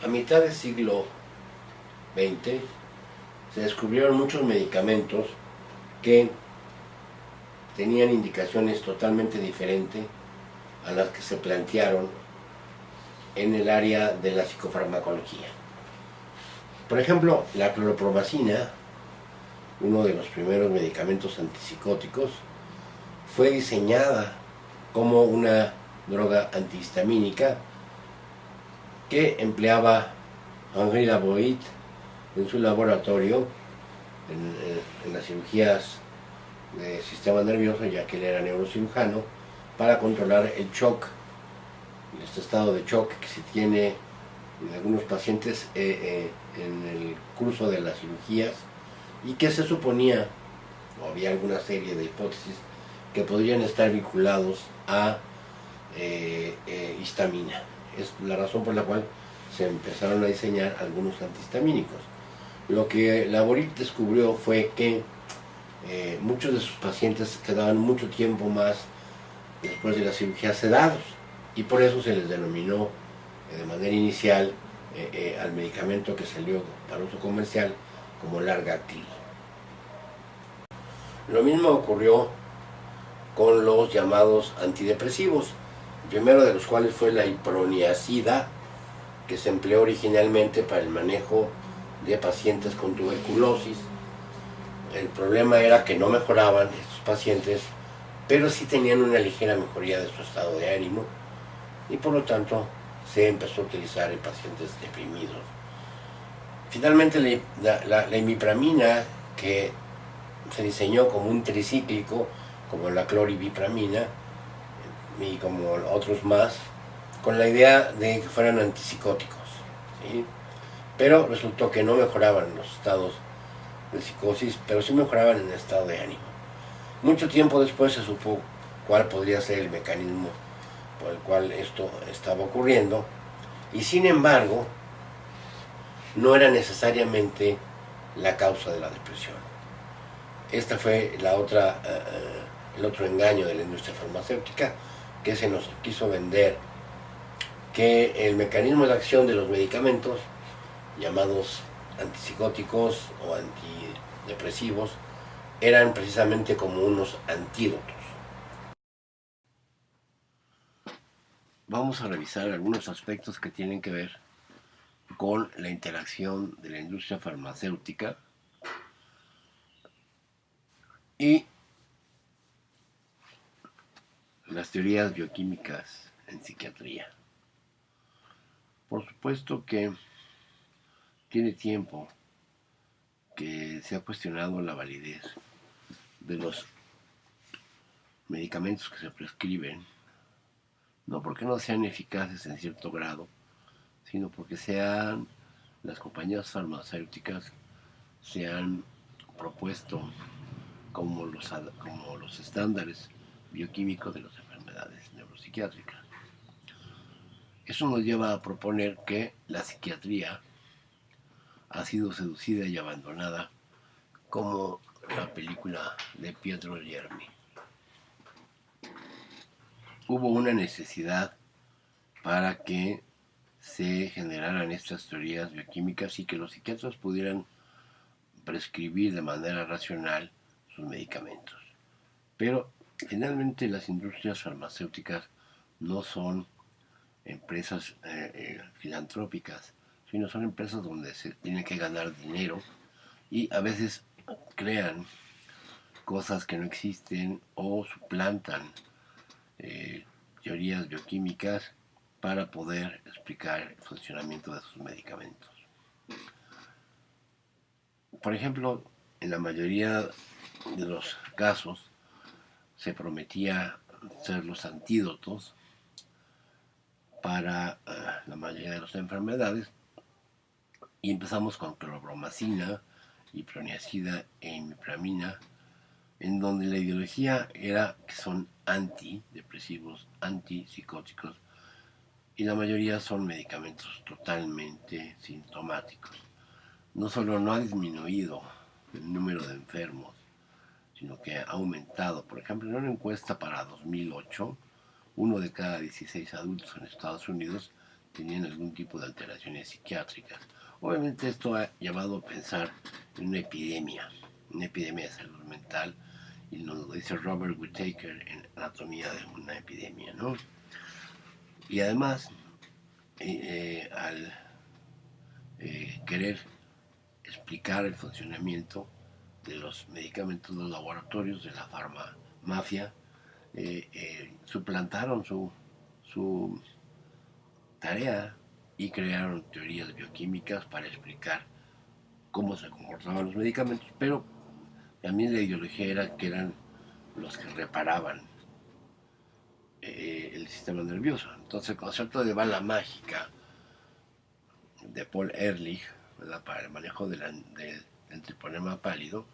A mitad del siglo XX se descubrieron muchos medicamentos que tenían indicaciones totalmente diferentes a las que se plantearon en el área de la psicofarmacología. Por ejemplo, la cloropromacina, uno de los primeros medicamentos antipsicóticos, fue diseñada como una droga antihistamínica que empleaba Henri Lavoit en su laboratorio en las cirugías de sistema nervioso, ya que él era neurocirujano, para controlar el shock, este estado de shock que se tiene en algunos pacientes en el curso de las cirugías, y que se suponía, o había alguna serie de hipótesis, que podrían estar vinculados a histamina. Es la razón por la cual se empezaron a diseñar algunos antihistamínicos. Lo que Lavoit descubrió fue que muchos de sus pacientes quedaban mucho tiempo más después de la cirugía sedados, y por eso se les denominó de manera inicial al medicamento que salió para uso comercial como Largactil. Lo mismo ocurrió con los llamados antidepresivos, el primero de los cuales fue la iproniazida, que se empleó originalmente para el manejo de pacientes con tuberculosis. El problema era que no mejoraban estos pacientes, pero sí tenían una ligera mejoría de su estado de ánimo, y por lo tanto se empezó a utilizar en pacientes deprimidos. Finalmente la imipramina, que se diseñó como un tricíclico, como la cloribipramina y como otros más, con la idea de que fueran antipsicóticos, ¿sí? Pero resultó que no mejoraban los estados de psicosis, pero sí mejoraban en el estado de ánimo. Mucho tiempo después se supo cuál podría ser el mecanismo por el cual esto estaba ocurriendo, y sin embargo no era necesariamente la causa de la depresión. Esta fue el otro engaño de la industria farmacéutica, que se nos quiso vender que el mecanismo de acción de los medicamentos llamados antipsicóticos o antidepresivos eran precisamente como unos antídotos. Vamos a revisar algunos aspectos que tienen que ver con la interacción de la industria farmacéutica y las teorías bioquímicas en psiquiatría. Por supuesto que tiene tiempo que se ha cuestionado la validez de los medicamentos que se prescriben, no porque no sean eficaces en cierto grado, sino porque las compañías farmacéuticas se han propuesto como los estándares bioquímicos de las enfermedades neuropsiquiátricas. Eso nos lleva a proponer que la psiquiatría ha sido seducida y abandonada, como la película de Pietro Germi. Hubo una necesidad para que se generaran estas teorías bioquímicas y que los psiquiatras pudieran prescribir de manera racional sus medicamentos. Pero finalmente las industrias farmacéuticas no son empresas filantrópicas, sino son empresas donde se tiene que ganar dinero, y a veces crean cosas que no existen o suplantan teorías bioquímicas para poder explicar el funcionamiento de sus medicamentos. Por ejemplo, en la mayoría de los casos se prometía ser los antídotos para la mayoría de las enfermedades, y empezamos con cloropromacina, iproniazida e imipramina, en donde la ideología era que son antidepresivos, antipsicóticos, y la mayoría son medicamentos totalmente sintomáticos. No solo no ha disminuido el número de enfermos, sino que ha aumentado. Por ejemplo, en una encuesta para 2008, uno de cada 16 adultos en Estados Unidos tenían algún tipo de alteraciones psiquiátricas. Obviamente esto ha llevado a pensar en una epidemia de salud mental, y nos lo dice Robert Whittaker en Anatomía de una epidemia, ¿no? Y además, al querer explicar el funcionamiento de los medicamentos, de los laboratorios, de la farmamafia, suplantaron su tarea y crearon teorías bioquímicas para explicar cómo se comportaban los medicamentos, pero también la ideología era que eran los que reparaban el sistema nervioso. Entonces el concepto de bala mágica de Paul Ehrlich, ¿verdad?, para el manejo del triponema pálido,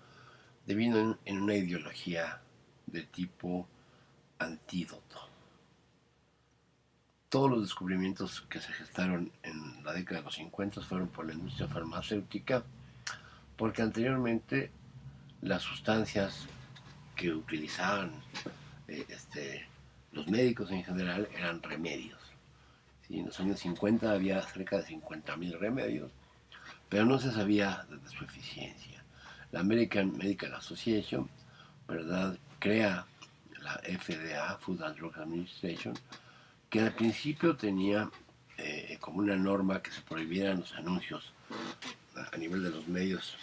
devino en una ideología de tipo antídoto. Todos los descubrimientos que se gestaron en la década de los 50 fueron por la industria farmacéutica, porque anteriormente las sustancias que utilizaban los médicos en general eran remedios. ¿Sí? En los años 50 había cerca de 50.000 remedios, pero no se sabía de su eficiencia. La American Medical Association, ¿verdad?, crea la FDA, Food and Drug Administration, que al principio tenía como una norma que se prohibieran los anuncios a nivel de los medios,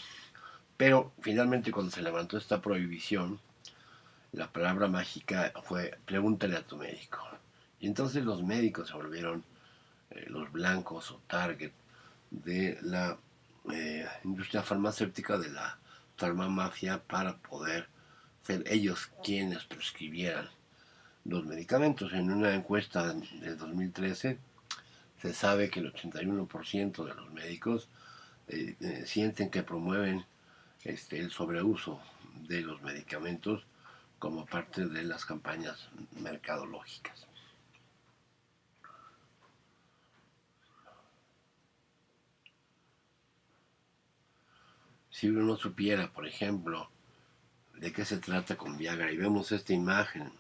pero finalmente cuando se levantó esta prohibición, la palabra mágica fue pregúntale a tu médico. Y entonces los médicos se volvieron los blancos o target de la industria farmacéutica, de la farmamafia, para poder ser ellos quienes prescribieran los medicamentos. En una encuesta del 2013 se sabe que el 81% de los médicos sienten que promueven el sobreuso de los medicamentos como parte de las campañas mercadológicas. Si uno no supiera, por ejemplo, de qué se trata con Viagra, y vemos esta imagen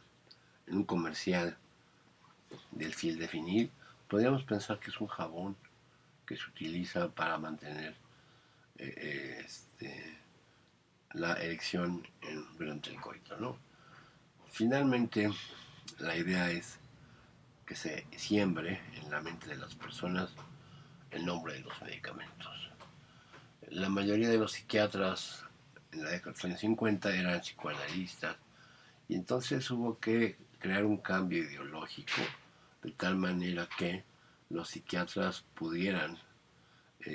en un comercial del sildenafil, podríamos pensar que es un jabón que se utiliza para mantener la erección durante el coito, ¿no? Finalmente, la idea es que se siembre en la mente de las personas el nombre de los medicamentos. La mayoría de los psiquiatras en la década de los años 50 eran psicoanalistas, y entonces hubo que crear un cambio ideológico de tal manera que los psiquiatras pudieran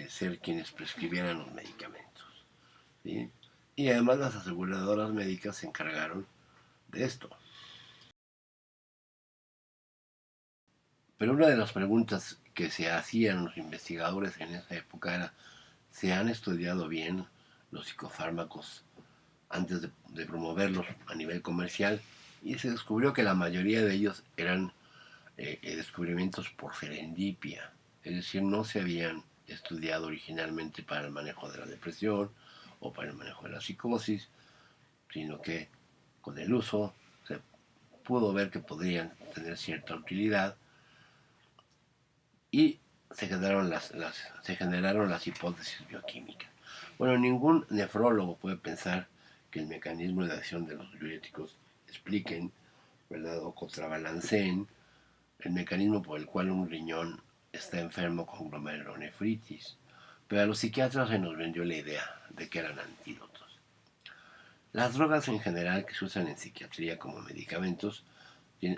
ser quienes prescribieran los medicamentos, ¿sí? Y además las aseguradoras médicas se encargaron de esto. Pero una de las preguntas que se hacían los investigadores en esa época era: ¿se han estudiado bien los psicofármacos antes de promoverlos a nivel comercial? Y se descubrió que la mayoría de ellos eran descubrimientos por serendipia, es decir, no se habían estudiado originalmente para el manejo de la depresión o para el manejo de la psicosis, sino que con el uso se pudo ver que podrían tener cierta utilidad, y se generaron las hipótesis bioquímicas. Bueno, ningún nefrólogo puede pensar que el mecanismo de acción de los diuréticos expliquen, ¿verdad?, o contrabalanceen el mecanismo por el cual un riñón está enfermo con glomerulonefritis. Pero a los psiquiatras se nos vendió la idea de que eran antídotos. Las drogas en general que se usan en psiquiatría como medicamentos,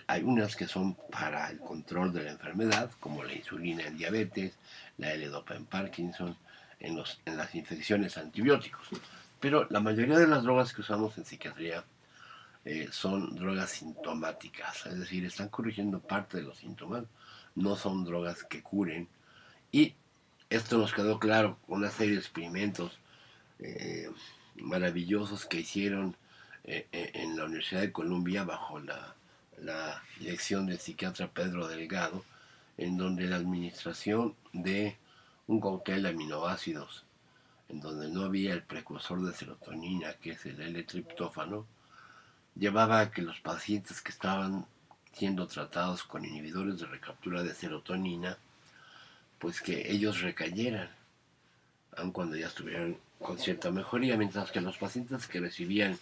hay unas que son para el control de la enfermedad, como la insulina en diabetes, la L-Dopa en Parkinson, en las infecciones, antibióticos. Pero la mayoría de las drogas que usamos en psiquiatría son drogas sintomáticas, es decir, están corrigiendo parte de los síntomas, no son drogas que curen. Y esto nos quedó claro con una serie de experimentos maravillosos que hicieron en la Universidad de Columbia bajo la dirección del psiquiatra Pedro Delgado, en donde la administración de un cóctel de aminoácidos, en donde no había el precursor de serotonina, que es el L-triptófano, llevaba a que los pacientes que estaban siendo tratados con inhibidores de recaptura de serotonina pues que ellos recayeran, aun cuando ya estuvieran con cierta mejoría, mientras que los pacientes que recibían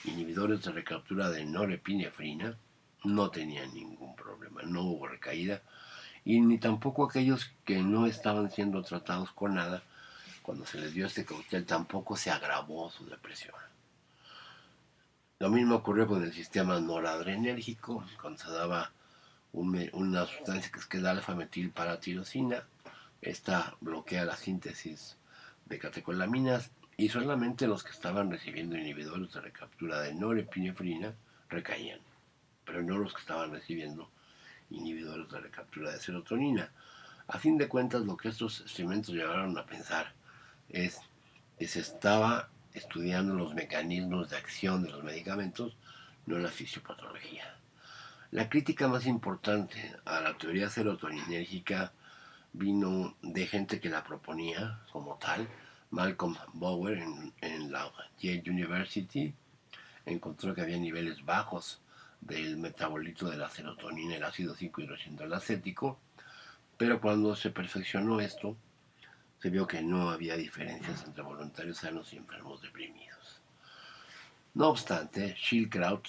inhibidores de recaptura de norepinefrina no tenían ningún problema, no hubo recaída, y ni tampoco aquellos que no estaban siendo tratados con nada, cuando se les dio este cóctel tampoco se agravó su depresión. Lo mismo ocurrió con el sistema noradrenérgico, cuando se daba una sustancia que es la alfa-metilparatirosina. Esta bloquea la síntesis de catecolaminas y solamente los que estaban recibiendo inhibidores de recaptura de norepinefrina recaían, pero no los que estaban recibiendo inhibidores de recaptura de serotonina. A fin de cuentas, lo que estos experimentos llevaron a pensar es que se estaba estudiando los mecanismos de acción de los medicamentos, no la fisiopatología. La crítica más importante a la teoría serotoninérgica vino de gente que la proponía como tal. Malcolm Bower en la Yale University encontró que había niveles bajos del metabolito de la serotonina, el ácido 5-hidroxialacético, pero cuando se perfeccionó esto, se vio que no había diferencias entre voluntarios sanos y enfermos deprimidos. No obstante, Schildkraut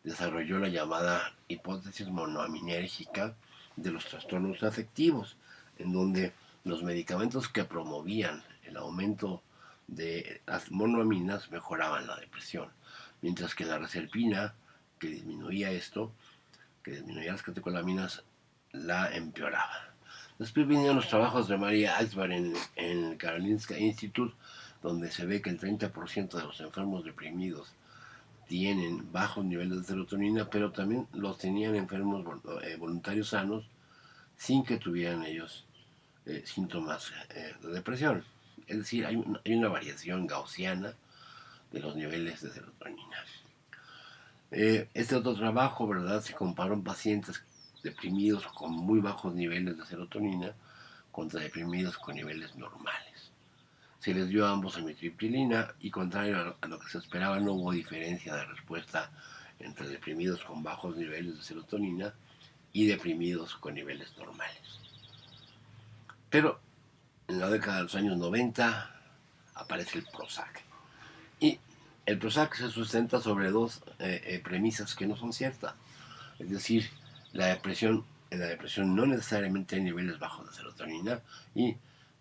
desarrolló la llamada hipótesis monoaminérgica de los trastornos afectivos, en donde los medicamentos que promovían el aumento de las monoaminas mejoraban la depresión, mientras que la reserpina, que disminuía esto, que disminuía las catecolaminas, la empeoraba. Después vinieron los trabajos de Maria Eisberg en el Karolinska Institute, donde se ve que el 30% de los enfermos deprimidos tienen bajos niveles de serotonina, pero también los tenían enfermos voluntarios sanos sin que tuvieran ellos síntomas de depresión. Es decir, hay una variación gaussiana de los niveles de serotonina. Este otro trabajo, ¿verdad? Se comparó pacientes deprimidos con muy bajos niveles de serotonina contra deprimidos con niveles normales. Se les dio a ambos amitriptilina y contrario a lo que se esperaba no hubo diferencia de respuesta entre deprimidos con bajos niveles de serotonina y deprimidos con niveles normales. Pero en la década de los años 90 aparece el Prozac. Y el Prozac se sustenta sobre dos premisas que no son ciertas. Es decir, en la depresión no necesariamente hay niveles bajos de serotonina y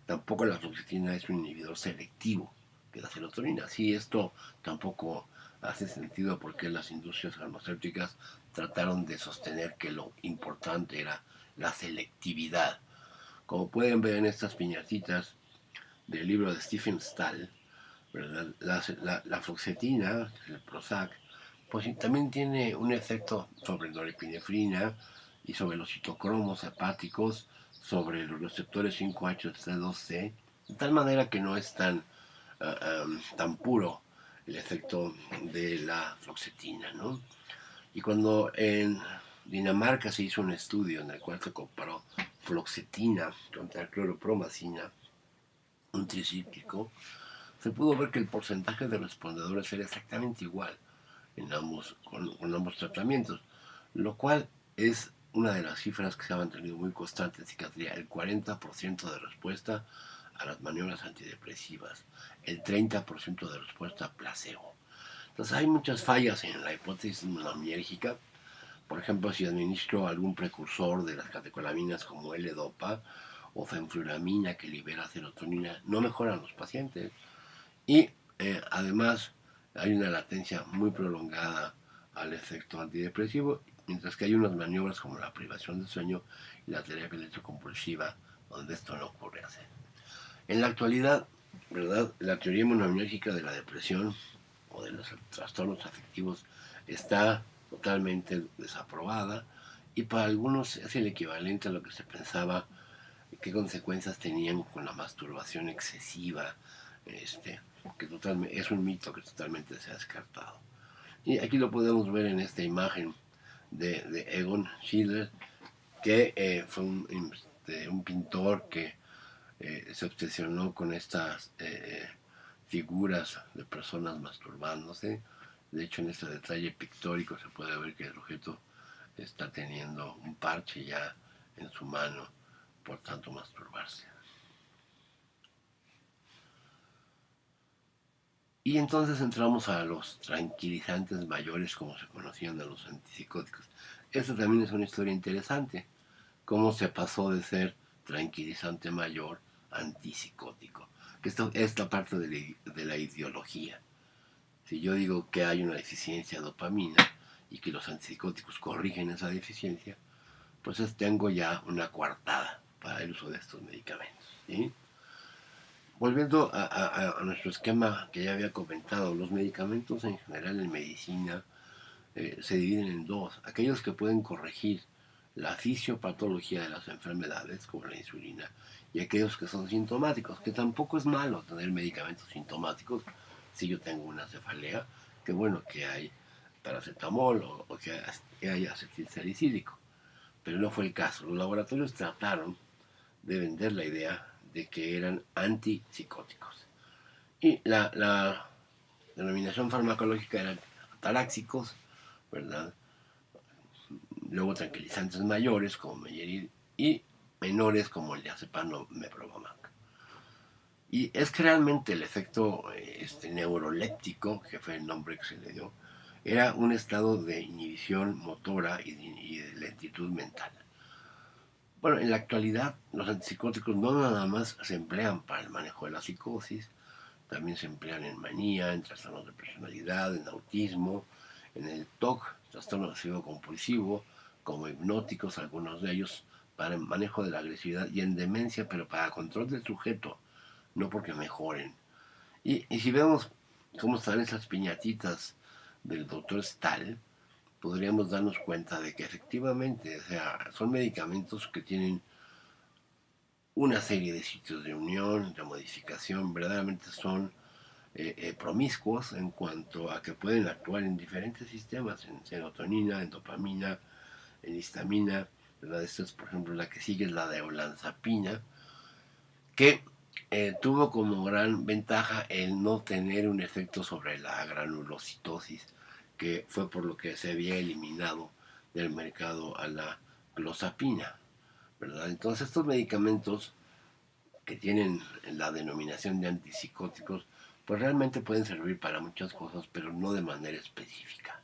tampoco la fluoxetina es un inhibidor selectivo de la serotonina. Sí, esto tampoco hace sentido porque las industrias farmacéuticas trataron de sostener que lo importante era la selectividad. Como pueden ver en estas piñatitas del libro de Stephen Stahl, ¿verdad? La fluoxetina, el Prozac, pues también tiene un efecto sobre la norepinefrina y sobre los citocromos hepáticos, sobre los receptores 5-HT2C, de tal manera que no es tan puro el efecto de la fluoxetina, ¿no? Y cuando en Dinamarca se hizo un estudio en el cual se comparó fluoxetina contra cloropromacina, un tricíclico, se pudo ver que el porcentaje de respondedores era exactamente igual con ambos tratamientos, lo cual es una de las cifras que se ha mantenido muy constante en psiquiatría, el 40% de respuesta a las maniobras antidepresivas, el 30% de respuesta a placebo. Entonces hay muchas fallas en la hipótesis monoamiérgica. Por ejemplo, si administro algún precursor de las catecolaminas como L-Dopa o fenfluramina que libera serotonina, no mejoran los pacientes. Y además hay una latencia muy prolongada al efecto antidepresivo, mientras que hay unas maniobras como la privación del sueño y la terapia electrocompulsiva donde esto no ocurre así. En la actualidad, ¿verdad? La teoría monoamiérgica de la depresión o de los trastornos afectivos está totalmente desaprobada y para algunos es el equivalente a lo que se pensaba qué consecuencias tenían con la masturbación excesiva, que totalmente, es un mito que totalmente se ha descartado. Y aquí lo podemos ver en esta imagen de Egon Schiele, que fue un pintor que se obsesionó con estas figuras de personas masturbándose. De hecho, en este detalle pictórico se puede ver que el sujeto está teniendo un parche ya en su mano por tanto masturbarse. Y entonces entramos a los tranquilizantes mayores, como se conocían a los antipsicóticos. Esta también es una historia interesante, cómo se pasó de ser tranquilizante mayor a antipsicótico. Que esta parte de la ideología. Si yo digo que hay una deficiencia de dopamina y que los antipsicóticos corrigen esa deficiencia, pues tengo ya una coartada para el uso de estos medicamentos. ¿Sí? Volviendo a nuestro esquema que ya había comentado, los medicamentos en general en medicina se dividen en dos: aquellos que pueden corregir la fisiopatología de las enfermedades, como la insulina, y aquellos que son sintomáticos, que tampoco es malo tener medicamentos sintomáticos. Si yo tengo una cefalea, que bueno que hay paracetamol o que hay acetilsalicílico, pero no fue el caso. Los laboratorios trataron de vender la idea de que eran antipsicóticos. Y la denominación farmacológica eran ataláxicos, ¿verdad? Luego tranquilizantes mayores como Meyerin y menores como el diazepam o meprobamac. Y es que realmente el efecto neuroléptico, que fue el nombre que se le dio, era un estado de inhibición motora y de lentitud mental. Bueno, en la actualidad los antipsicóticos no nada más se emplean para el manejo de la psicosis, también se emplean en manía, en trastornos de personalidad, en autismo, en el TOC, trastorno obsesivo compulsivo, como hipnóticos, algunos de ellos para el manejo de la agresividad, y en demencia, pero para control del sujeto, no porque mejoren. Y si vemos cómo están esas piñatitas del doctor Stahl, podríamos darnos cuenta de que efectivamente, o sea, son medicamentos que tienen una serie de sitios de unión, de modificación, verdaderamente son promiscuos en cuanto a que pueden actuar en diferentes sistemas, en serotonina, en dopamina, en histamina, ¿verdad? Esta es, por ejemplo, la que sigue es la de olanzapina, que tuvo como gran ventaja el no tener un efecto sobre la granulocitosis, que fue por lo que se había eliminado del mercado a la clozapina, ¿verdad? Entonces estos medicamentos que tienen la denominación de antipsicóticos, pues realmente pueden servir para muchas cosas, pero no de manera específica.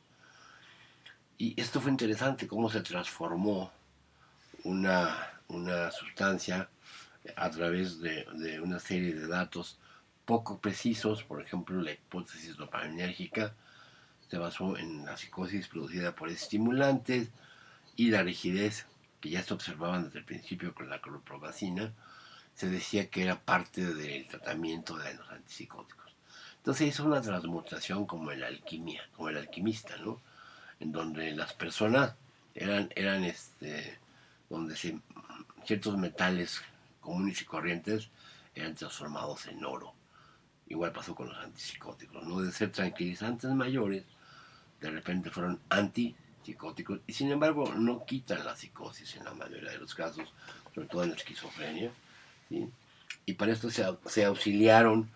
Y esto fue interesante, cómo se transformó una sustancia a través de una serie de datos poco precisos. Por ejemplo, la hipótesis dopaminérgica se basó en la psicosis producida por estimulantes y la rigidez que ya se observaban desde el principio con la clorpromazina, se decía que era parte del tratamiento de los antipsicóticos. Entonces hizo una transmutación como en la alquimia, como el alquimista, ¿no? En donde las personas eran donde ciertos metales comunes y corrientes eran transformados en oro. Igual pasó con los antipsicóticos, ¿no? De ser tranquilizantes mayores, de repente fueron antipsicóticos y sin embargo no quitan la psicosis en la mayoría de los casos, sobre todo en la esquizofrenia, ¿sí? Y para esto se auxiliaron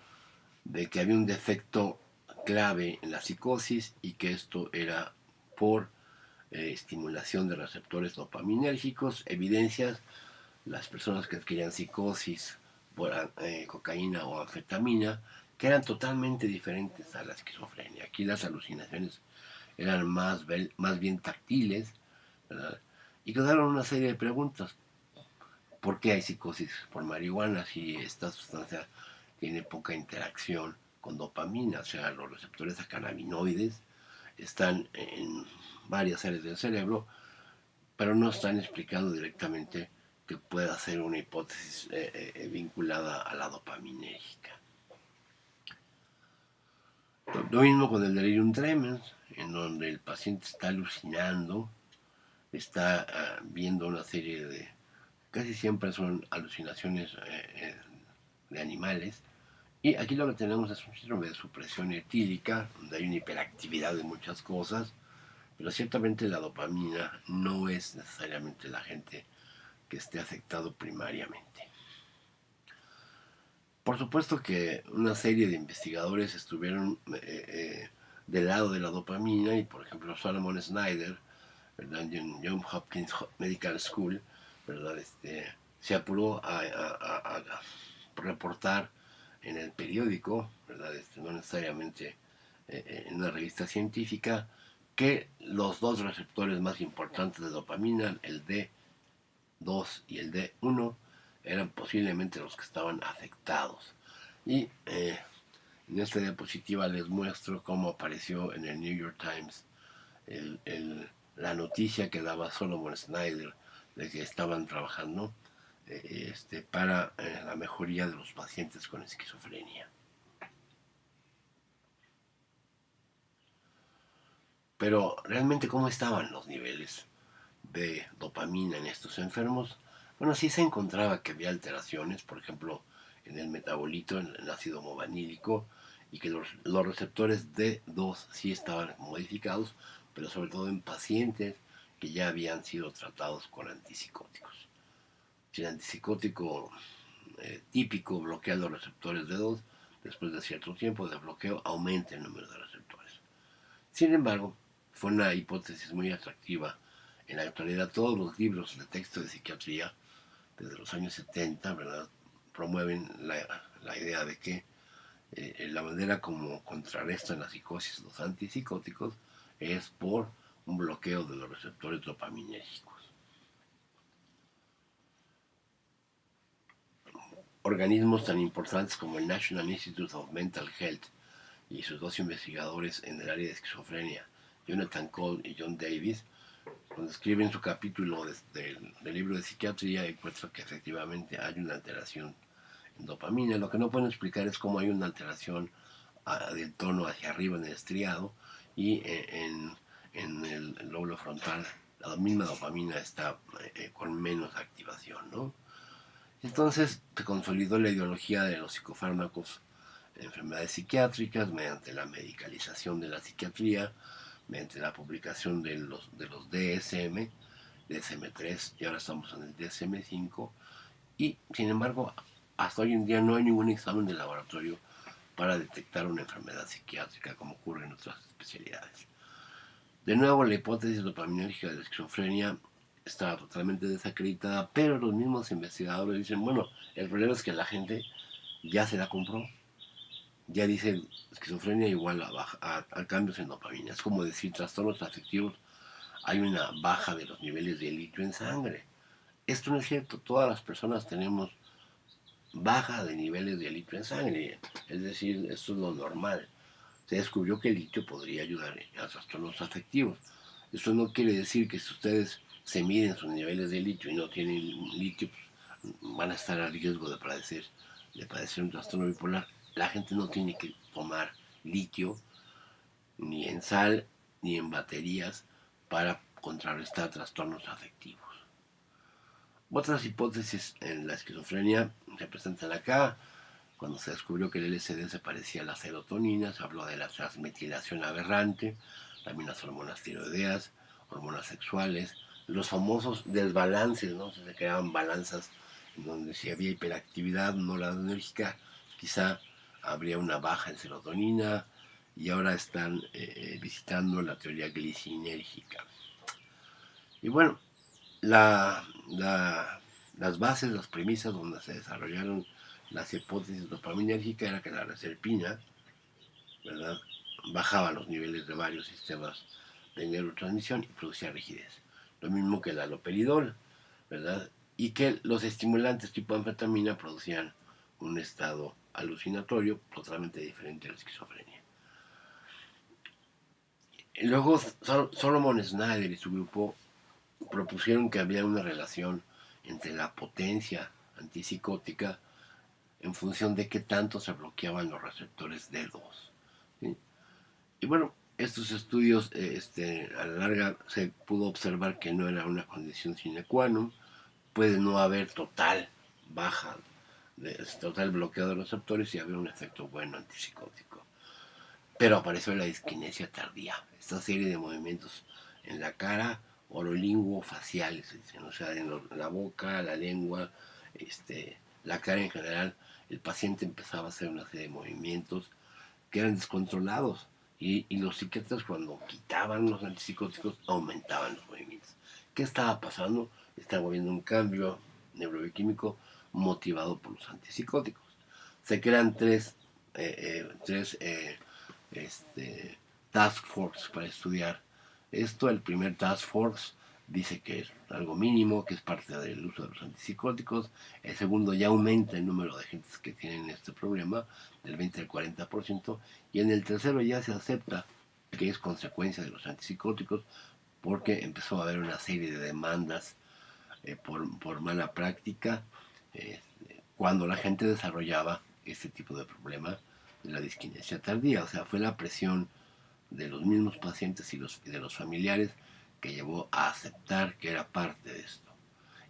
de que había un defecto clave en la psicosis y que esto era por estimulación de receptores dopaminérgicos. Evidencias: las personas que adquirían psicosis por cocaína o anfetamina, que eran totalmente diferentes a la esquizofrenia. Aquí las alucinaciones eran más bien táctiles, ¿verdad? Y quedaron una serie de preguntas. ¿Por qué hay psicosis por marihuana si esta sustancia tiene poca interacción con dopamina? O sea, los receptores a cannabinoides están en varias áreas del cerebro, pero no están explicando directamente que pueda ser una hipótesis vinculada a la dopaminérgica. Lo mismo con el delirium tremens, en donde el paciente está alucinando, está viendo una serie de, casi siempre son alucinaciones de animales, y aquí lo que tenemos es un síndrome de supresión etílica, donde hay una hiperactividad de muchas cosas, pero ciertamente la dopamina no es necesariamente el agente que esté afectado primariamente. Por supuesto que una serie de investigadores estuvieron del lado de la dopamina, y por ejemplo Solomon Snyder, ¿verdad? En Johns Hopkins Medical School, ¿verdad? se apuró a reportar en el periódico, ¿verdad? No necesariamente en una revista científica, que los dos receptores más importantes de dopamina, el D2 y el D1, eran posiblemente los que estaban afectados. Y en esta diapositiva les muestro cómo apareció en el New York Times la noticia que daba Solomon Snyder de que estaban trabajando para la mejoría de los pacientes con esquizofrenia. Pero realmente, ¿cómo estaban los niveles de dopamina en estos enfermos? Bueno, sí se encontraba que había alteraciones, por ejemplo, en el metabolito, en el ácido homovanílico, y que los receptores D2 sí estaban modificados, pero sobre todo en pacientes que ya habían sido tratados con antipsicóticos. Si el antipsicótico típico bloquea los receptores D2, después de cierto tiempo de bloqueo aumenta el número de receptores. Sin embargo, fue una hipótesis muy atractiva. En la actualidad todos los libros de texto de psiquiatría desde los años 70, ¿verdad?, promueven la idea de que la manera como contrarrestan la psicosis los antipsicóticos es por un bloqueo de los receptores dopaminérgicos. Organismos tan importantes como el National Institute of Mental Health y sus dos investigadores en el área de esquizofrenia, Jonathan Cole y John Davis, cuando escriben su capítulo del libro de psiquiatría, encuentran que efectivamente hay una alteración en dopamina. Lo que no pueden explicar es cómo hay una alteración del tono hacia arriba en el estriado y en el lóbulo frontal la misma dopamina está con menos activación, ¿no? Entonces se consolidó la ideología de los psicofármacos en enfermedades psiquiátricas mediante la medicalización de la psiquiatría, mediante la publicación de los DSM, DSM-3 y ahora estamos en el DSM-5, y sin embargo hasta hoy en día no hay ningún examen de laboratorio para detectar una enfermedad psiquiátrica como ocurre en otras especialidades. De nuevo, la hipótesis dopaminérgica de la esquizofrenia está totalmente desacreditada, pero los mismos investigadores dicen, bueno, el problema es que la gente ya se la compró, ya dice esquizofrenia igual a cambios en dopamina. Es como decir trastornos afectivos, hay una baja de los niveles de litio en sangre. Esto no es cierto, todas las personas tenemos baja de niveles de litio en sangre, es decir, esto es lo normal. Se descubrió que el litio podría ayudar a trastornos afectivos. Esto no quiere decir que si ustedes se miden sus niveles de litio y no tienen litio, van a estar a riesgo de padecer un trastorno bipolar. La gente no tiene que tomar litio ni en sal ni en baterías para contrarrestar trastornos afectivos. Otras hipótesis en la esquizofrenia se presentan acá. Cuando se descubrió que el LSD se parecía a la serotonina, se habló de la transmetilación aberrante, también las hormonas tiroideas, hormonas sexuales, los famosos desbalances, ¿no? Se creaban balanzas en donde si había hiperactividad noradrenérgica, quizá habría una baja en serotonina, y ahora están visitando la teoría glicinérgica. Y bueno, las bases, las premisas donde se desarrollaron las hipótesis dopaminérgicas era que la reserpina, ¿verdad?, bajaba los niveles de varios sistemas de neurotransmisión y producía rigidez. Lo mismo que el haloperidol, ¿verdad? Y que los estimulantes tipo anfetamina producían un estado alucinatorio totalmente diferente a la esquizofrenia. Y luego Solomon Snyder y su grupo propusieron que había una relación entre la potencia antipsicótica en función de qué tanto se bloqueaban los receptores D2. ¿Sí? Y bueno, estos estudios a la larga se pudo observar que no era una condición sine qua non. Puede no haber total baja, total bloqueo de los receptores y haber un efecto bueno antipsicótico. Pero apareció la disquinesia tardía, esta serie de movimientos en la cara, orolinguofaciales, o sea, en la boca, la lengua, la cara en general. El paciente empezaba a hacer una serie de movimientos que eran descontrolados, y los psiquiatras, cuando quitaban los antipsicóticos, aumentaban los movimientos. ¿Qué estaba pasando? Estaba habiendo un cambio neurobioquímico motivado por los antipsicóticos. Se crean tres task force para estudiar esto. El primer task force dice que es algo mínimo, que es parte del uso de los antipsicóticos. El segundo ya aumenta el número de gentes que tienen este problema del 20 al 40%. Y en el tercero ya se acepta que es consecuencia de los antipsicóticos, porque empezó a haber una serie de demandas por mala práctica cuando la gente desarrollaba este tipo de problema de la disquinesia tardía. O sea, fue la presión de los mismos pacientes y de los familiares que llevó a aceptar que era parte de esto.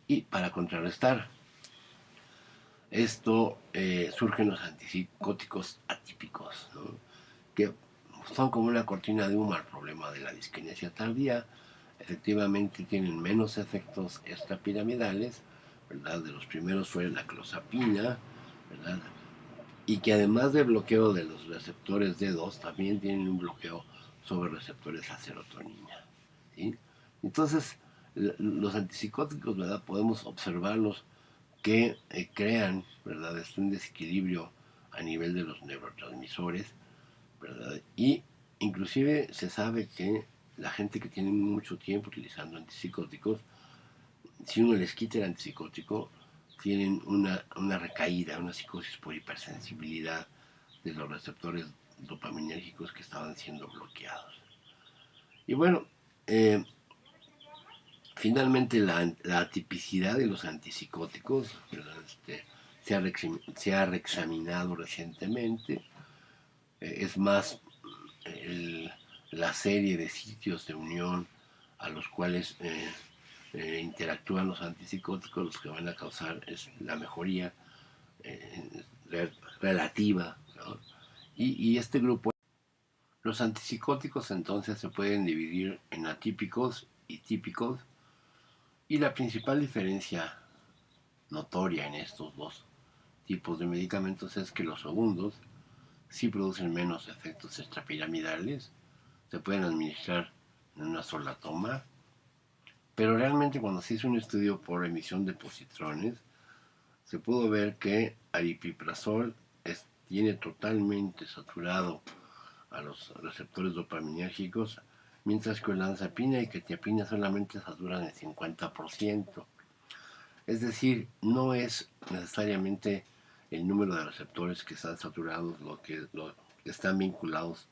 Y para contrarrestar esto, surgen los antipsicóticos atípicos, ¿no? Que son como una cortina de humo al problema de la disquinesia tardía. Efectivamente tienen menos efectos extrapiramidales, ¿verdad? De los primeros fue la clozapina, ¿verdad? Y que además del bloqueo de los receptores D2, también tienen un bloqueo sobre receptores a serotonina, ¿sí? Entonces, los antipsicóticos, ¿verdad? Podemos observarlos que crean, ¿verdad? Un desequilibrio a nivel de los neurotransmisores, ¿verdad? Y inclusive se sabe que la gente que tiene mucho tiempo utilizando antipsicóticos, si uno les quita el antipsicótico, tienen una recaída, una psicosis por hipersensibilidad de los receptores dopaminérgicos que estaban siendo bloqueados. Y bueno, finalmente la atipicidad de los antipsicóticos, ¿verdad? Se ha reexaminado recientemente. Es más, la serie de sitios de unión a los cuales interactúan los antipsicóticos, los que van a causar es la mejoría relativa, ¿no? Y este grupo, los antipsicóticos entonces se pueden dividir en atípicos y típicos, y la principal diferencia notoria en estos dos tipos de medicamentos es que los segundos sí producen menos efectos extrapiramidales, se pueden administrar en una sola toma, pero realmente cuando se hizo un estudio por emisión de positrones, se pudo ver que aripiprazol tiene totalmente saturado a los receptores dopaminérgicos, mientras que olanzapina y quetiapina solamente saturan el 50%. Es decir, no es necesariamente el número de receptores que están saturados lo que están vinculados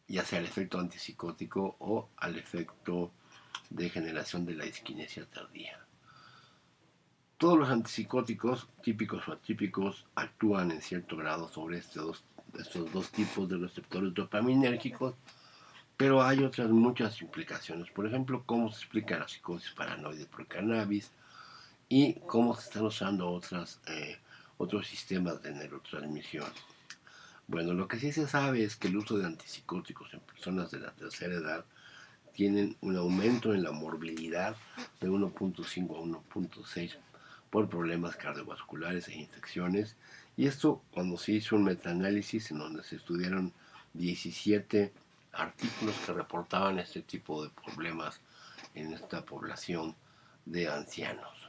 ya sea al efecto antipsicótico o al efecto de generación de la disquinesia tardía. Todos los antipsicóticos, típicos o atípicos, actúan en cierto grado sobre estos dos tipos de receptores dopaminérgicos, pero hay otras muchas implicaciones. Por ejemplo, cómo se explica la psicosis paranoide por cannabis y cómo se están usando otros sistemas de neurotransmisión. Bueno, lo que sí se sabe es que el uso de antipsicóticos en personas de la tercera edad tienen un aumento en la morbilidad de 1.5 a 1.6 por problemas cardiovasculares e infecciones. Y esto cuando se hizo un metaanálisis en donde se estudiaron 17 artículos que reportaban este tipo de problemas en esta población de ancianos.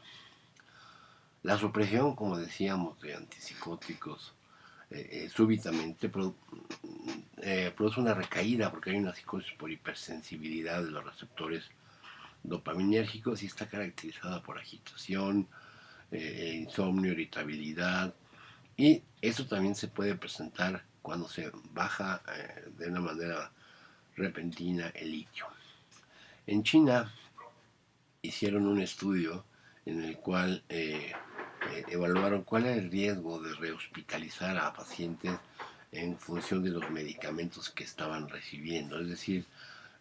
La supresión, como decíamos, de antipsicóticos súbitamente produce una recaída porque hay una psicosis por hipersensibilidad de los receptores dopaminérgicos y está caracterizada por agitación, insomnio, irritabilidad, y eso también se puede presentar cuando se baja de una manera repentina el litio. En China hicieron un estudio en el cual evaluaron cuál era el riesgo de rehospitalizar a pacientes en función de los medicamentos que estaban recibiendo, es decir,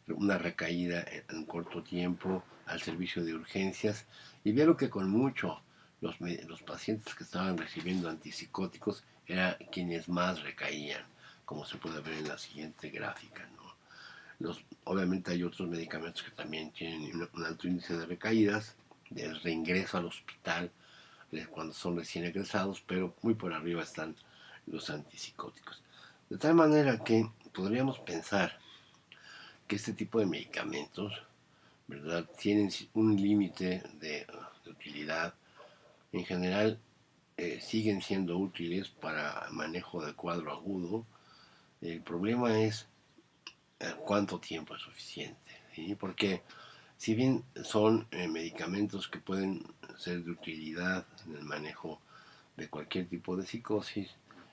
una recaída en corto tiempo al servicio de urgencias, y vieron que con mucho los pacientes que estaban recibiendo antipsicóticos eran quienes más recaían, como se puede ver en la siguiente gráfica, ¿no? Obviamente hay otros medicamentos que también tienen un alto índice de recaídas, del reingreso al hospital cuando son recién egresados, pero muy por arriba están los antipsicóticos. De tal manera que podríamos pensar que este tipo de medicamentos, ¿verdad?, tienen un límite de utilidad en general siguen siendo útiles para manejo de cuadro agudo. El problema es cuánto tiempo es suficiente, ¿sí? Porque si bien son medicamentos que pueden ser de utilidad en el manejo de cualquier tipo de psicosis,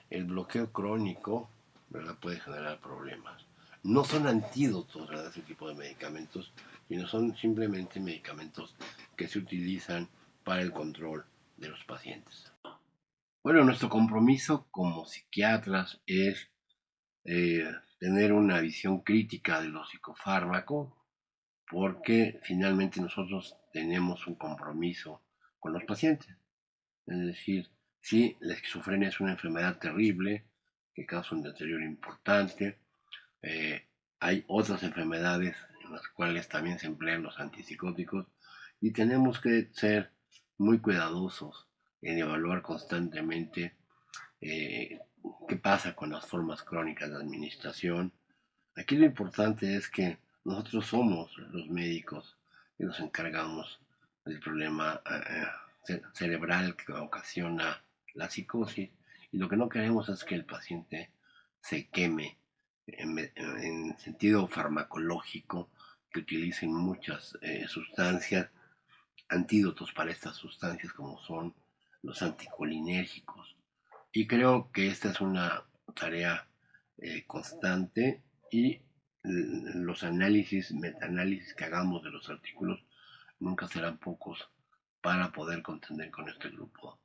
el bloqueo crónico, ¿verdad?, puede generar problemas. No son antídotos, ¿verdad?, ese tipo de medicamentos, sino son simplemente medicamentos que se utilizan para el control de los pacientes. Bueno, nuestro compromiso como psiquiatras es eh, tener una visión crítica de los psicofármacos, porque finalmente nosotros tenemos un compromiso con los pacientes. Es decir, sí, la esquizofrenia es una enfermedad terrible que causa un deterioro importante. eh, Hay otras enfermedades en las cuales también se emplean los antipsicóticos y tenemos que ser muy cuidadosos en evaluar constantemente eh, qué pasa con las formas crónicas de administración. Aquí lo importante es que nosotros somos los médicos y nos encargamos del problema cerebral que ocasiona la psicosis, y lo que no queremos es que el paciente se queme en sentido farmacológico, que utilicen muchas sustancias, antídotos para estas sustancias como son los anticolinérgicos. Y creo que esta es una tarea constante, y los análisis, metaanálisis que hagamos de los artículos nunca serán pocos para poder contender con este grupo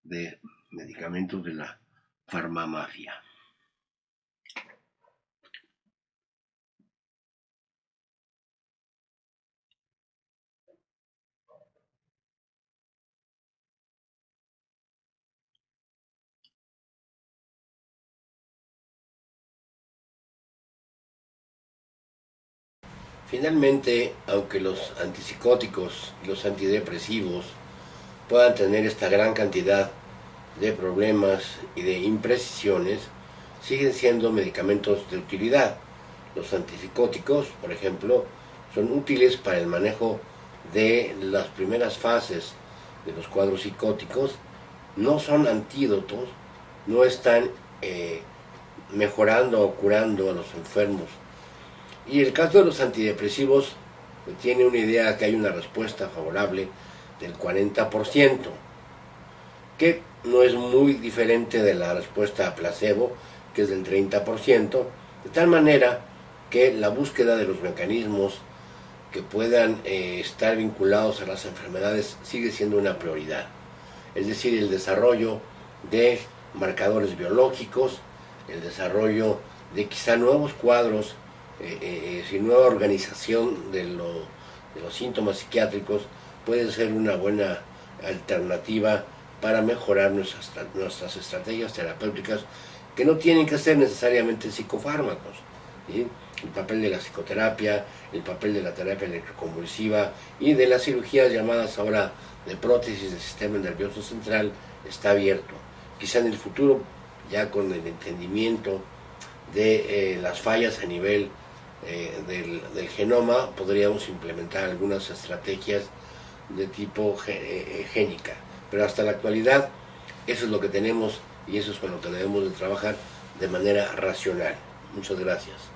de medicamentos de la farmamafia. Finalmente, aunque los antipsicóticos y los antidepresivos puedan tener esta gran cantidad de problemas y de imprecisiones, siguen siendo medicamentos de utilidad. Los antipsicóticos, por ejemplo, son útiles para el manejo de las primeras fases de los cuadros psicóticos. No son antídotos, no están mejorando o curando a los enfermos. Y el caso de los antidepresivos tiene una idea que hay una respuesta favorable del 40%, que no es muy diferente de la respuesta a placebo, que es del 30%, de tal manera que la búsqueda de los mecanismos que puedan estar vinculados a las enfermedades sigue siendo una prioridad. Es decir, el desarrollo de marcadores biológicos, el desarrollo de quizá nuevos cuadros, sin nueva organización de los síntomas psiquiátricos, puede ser una buena alternativa para mejorar nuestras estrategias terapéuticas, que no tienen que ser necesariamente psicofármacos, ¿sí? El papel de la psicoterapia, el papel de la terapia electroconvulsiva y de las cirugías llamadas ahora de prótesis del sistema nervioso central está abierto. Quizá en el futuro, ya con el entendimiento de las fallas a nivel del genoma, podríamos implementar algunas estrategias de tipo génica. Pero hasta la actualidad, eso es lo que tenemos y eso es con lo que debemos de trabajar de manera racional. Muchas gracias.